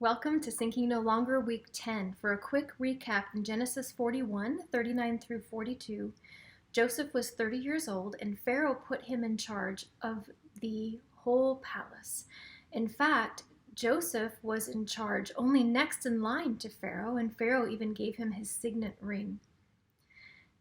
Welcome to Sinking No Longer Week 10. For a quick recap, in Genesis 41, 39 through 42, Joseph was 30 years old and Pharaoh put him in charge of the whole palace. In fact, Joseph was in charge, only next in line to Pharaoh, and Pharaoh even gave him his signet ring.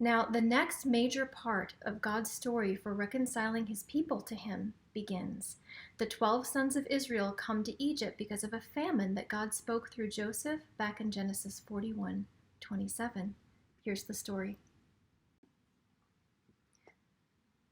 Now, the next major part of God's story for reconciling his people to him begins. The 12 sons of Israel come to Egypt because of a famine that God spoke through Joseph back in Genesis 41:27. Here's the story.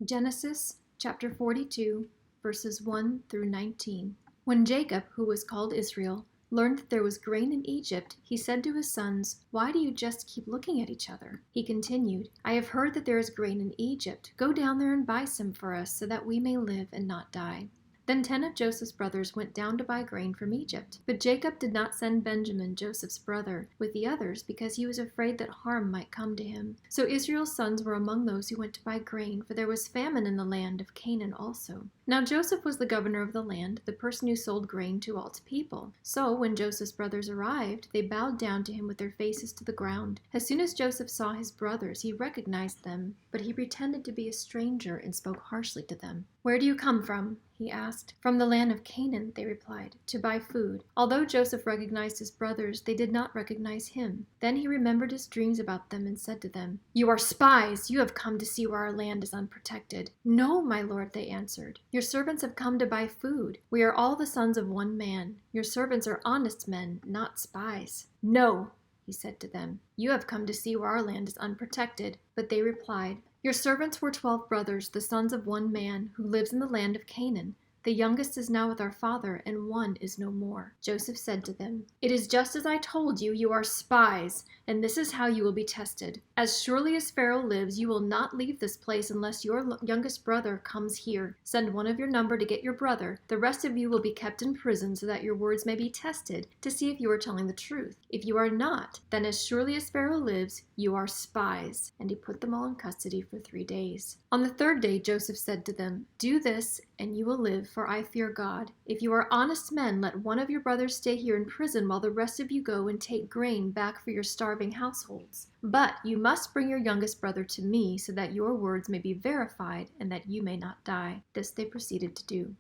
Genesis chapter 42, verses 1 through 19. When Jacob, who was called Israel, learned that there was grain in Egypt, he said to his sons, "Why do you just keep looking at each other?" He continued, "I have heard that there is grain in Egypt. Go down there and buy some for us, so that we may live and not die." Then 10 of Joseph's brothers went down to buy grain from Egypt. But Jacob did not send Benjamin, Joseph's brother, with the others, because he was afraid that harm might come to him. So Israel's sons were among those who went to buy grain, for there was famine in the land of Canaan also. Now Joseph was the governor of the land, the person who sold grain to all its people. So when Joseph's brothers arrived, they bowed down to him with their faces to the ground. As soon as Joseph saw his brothers, he recognized them, but he pretended to be a stranger and spoke harshly to them. "Where do you come from?" he asked. "From the land of Canaan," they replied, "to buy food." Although Joseph recognized his brothers, they did not recognize him. Then he remembered his dreams about them and said to them, "You are spies! You have come to see where our land is unprotected." "No, my lord," they answered. "Your servants have come to buy food. We are all the sons of one man. Your servants are honest men, not spies." "No," he said to them, "you have come to see where our land is unprotected." But they replied, "Your servants were 12 brothers, the sons of one man, who lives in the land of Canaan. The youngest is now with our father, and one is no more." Joseph said to them, "It is just as I told you, you are spies, and this is how you will be tested. As surely as Pharaoh lives, you will not leave this place unless your youngest brother comes here. Send one of your number to get your brother. The rest of you will be kept in prison so that your words may be tested to see if you are telling the truth. If you are not, then as surely as Pharaoh lives, you are spies." And he put them all in custody for 3 days. On the 3rd day, Joseph said to them, "Do this, and you will live, for I fear God. If you are honest men, let one of your brothers stay here in prison while the rest of you go and take grain back for your starving households. But you must bring your youngest brother to me, so that your words may be verified and that you may not die." This they proceeded to do.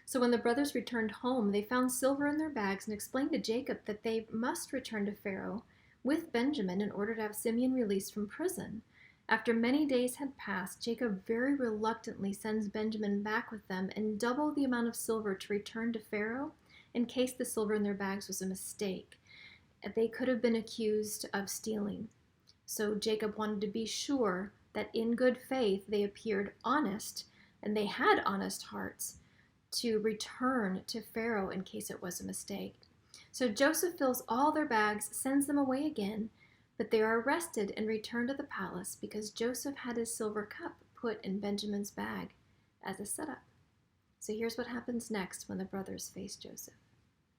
So when the brothers returned home, they found silver in their bags and explained to Jacob that they must return to Pharaoh with Benjamin in order to have Simeon released from prison. After many days had passed, Jacob very reluctantly sends Benjamin back with them and double the amount of silver to return to Pharaoh in case the silver in their bags was a mistake. They could have been accused of stealing. So Jacob wanted to be sure that in good faith they appeared honest, and they had honest hearts, to return to Pharaoh in case it was a mistake. So Joseph fills all their bags, sends them away again, but they are arrested and returned to the palace because Joseph had his silver cup put in Benjamin's bag as a setup. So here's what happens next when the brothers face Joseph.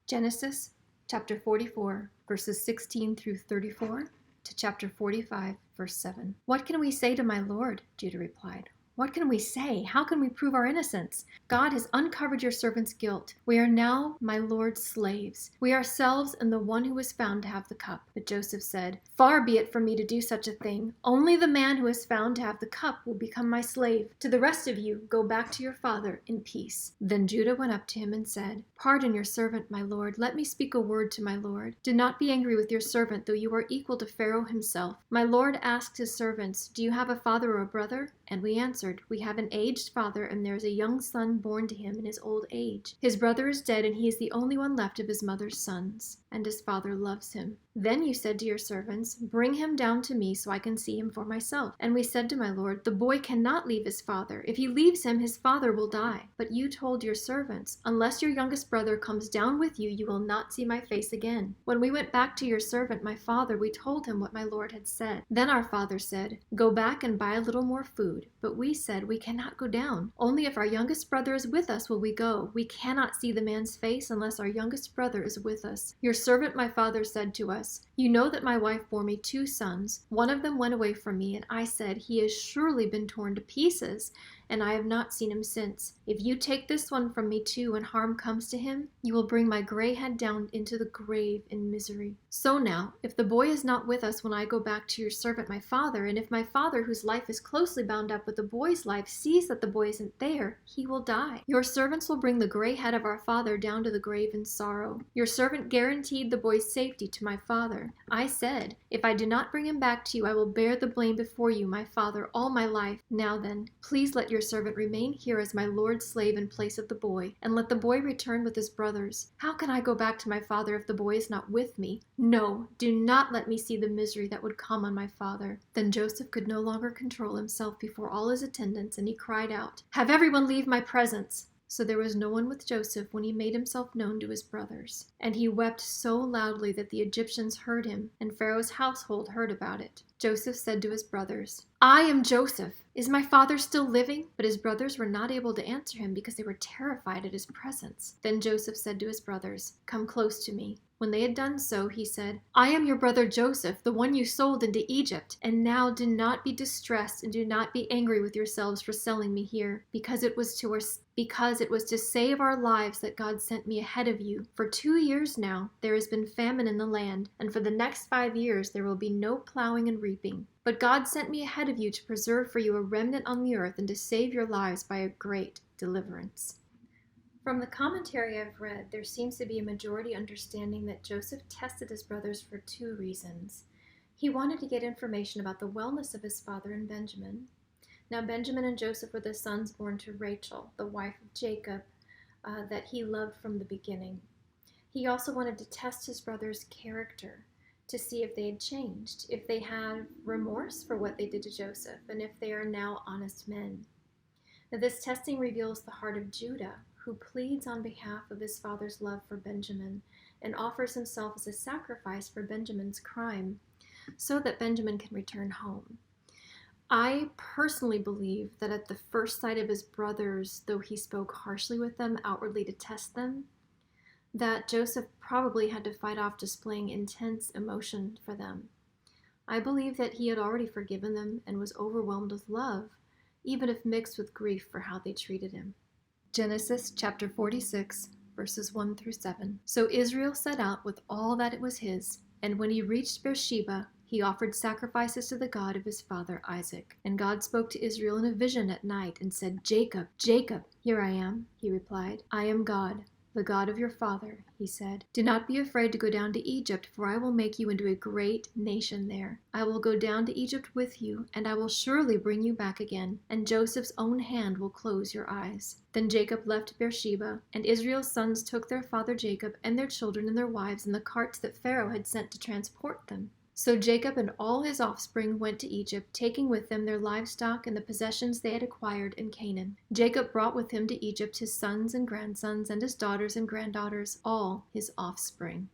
Genesis chapter 44, verses 16 through 34 to chapter 45, verse 7. "What can we say to my lord?" Judah replied. "What can we say? How can we prove our innocence? God has uncovered your servant's guilt. We are now my lord's slaves, we ourselves and the one who was found to have the cup." But Joseph said, "Far be it from me to do such a thing. Only the man who is found to have the cup will become my slave. To the rest of you, go back to your father in peace." Then Judah went up to him and said, "Pardon your servant, my lord. Let me speak a word to my lord. Do not be angry with your servant, though you are equal to Pharaoh himself." My lord asked his servants, "Do you have a father or a brother?" And we answered, "We have an aged father, and there is a young son born to him in his old age. His brother is dead, and he is the only one left of his mother's sons, and his father loves him." Then you said to your servants, "Bring him down to me so I can see him for myself." And we said to my lord, "The boy cannot leave his father. If he leaves him, his father will die." But you told your servants, "Unless your youngest brother comes down with you, you will not see my face again." When we went back to your servant, my father, we told him what my lord had said. Then our father said, "Go back and buy a little more food." But we said, "We cannot go down. Only if our youngest brother is with us will we go. We cannot see the man's face unless our youngest brother is with us." Your servant, my father, said to us, "You know that my wife bore me 2 sons. One of them went away from me, and I said, 'He has surely been torn to pieces.' and I have not seen him since. If you take this one from me too, and harm comes to him, you will bring my gray head down into the grave in misery. So now, if the boy is not with us when I go back to your servant my father, and if my father, whose life is closely bound up with the boy's life, sees that the boy isn't there, he will die. Your servants will bring the gray head of our father down to the grave in sorrow. Your servant guaranteed the boy's safety to my father. I said, if I do not bring him back to you, I will bear the blame before you, my father, all my life. Now then, please let your servant remain here as my lord's slave in place of the boy, and let the boy return with his brothers. How can I go back to my father if the boy is not with me? No, do not let me see the misery that would come on my father. Then Joseph could no longer control himself before all his attendants, and he cried out, have everyone leave my presence. So there was no one with Joseph when he made himself known to his brothers. And he wept so loudly that the Egyptians heard him, and Pharaoh's household heard about it. Joseph said to his brothers, I am Joseph. Is my father still living? But his brothers were not able to answer him because they were terrified at his presence. Then Joseph said to his brothers, come close to me. When they had done so, he said, I am your brother Joseph, the one you sold into Egypt. And now do not be distressed and do not be angry with yourselves for selling me here, because it was to save our lives that God sent me ahead of you. For 2 years now there has been famine in the land, and for the next 5 years there will be no plowing and reaping. But God sent me ahead of you to preserve for you a remnant on the earth and to save your lives by a great deliverance. From the commentary I've read, there seems to be a majority understanding that Joseph tested his brothers for 2 reasons. He wanted to get information about the wellness of his father and Benjamin. Now Benjamin and Joseph were the sons born to Rachel, the wife of Jacob, that he loved from the beginning. He also wanted to test his brothers' character, to see if they had changed, if they had remorse for what they did to Joseph, and if they are now honest men. Now, this testing reveals the heart of Judah, who pleads on behalf of his father's love for Benjamin and offers himself as a sacrifice for Benjamin's crime, so that Benjamin can return home. I personally believe that at the first sight of his brothers, though he spoke harshly with them outwardly to test them, that Joseph probably had to fight off displaying intense emotion for them. I believe that he had already forgiven them and was overwhelmed with love, even if mixed with grief for how they treated him. Genesis chapter 46, verses 1 through 7. So Israel set out with all that it was his, and when he reached Beersheba, he offered sacrifices to the God of his father Isaac. And God spoke to Israel in a vision at night and said, Jacob, Jacob. Here I am, he replied. I am God, the God of your father, he said. Do not be afraid to go down to Egypt, for I will make you into a great nation there. I will go down to Egypt with you, and I will surely bring you back again, and Joseph's own hand will close your eyes. Then Jacob left Beersheba, and Israel's sons took their father Jacob and their children and their wives in the carts that Pharaoh had sent to transport them. So Jacob and all his offspring went to Egypt, taking with them their livestock and the possessions they had acquired in Canaan. Jacob brought with him to Egypt his sons and grandsons and his daughters and granddaughters, all his offspring.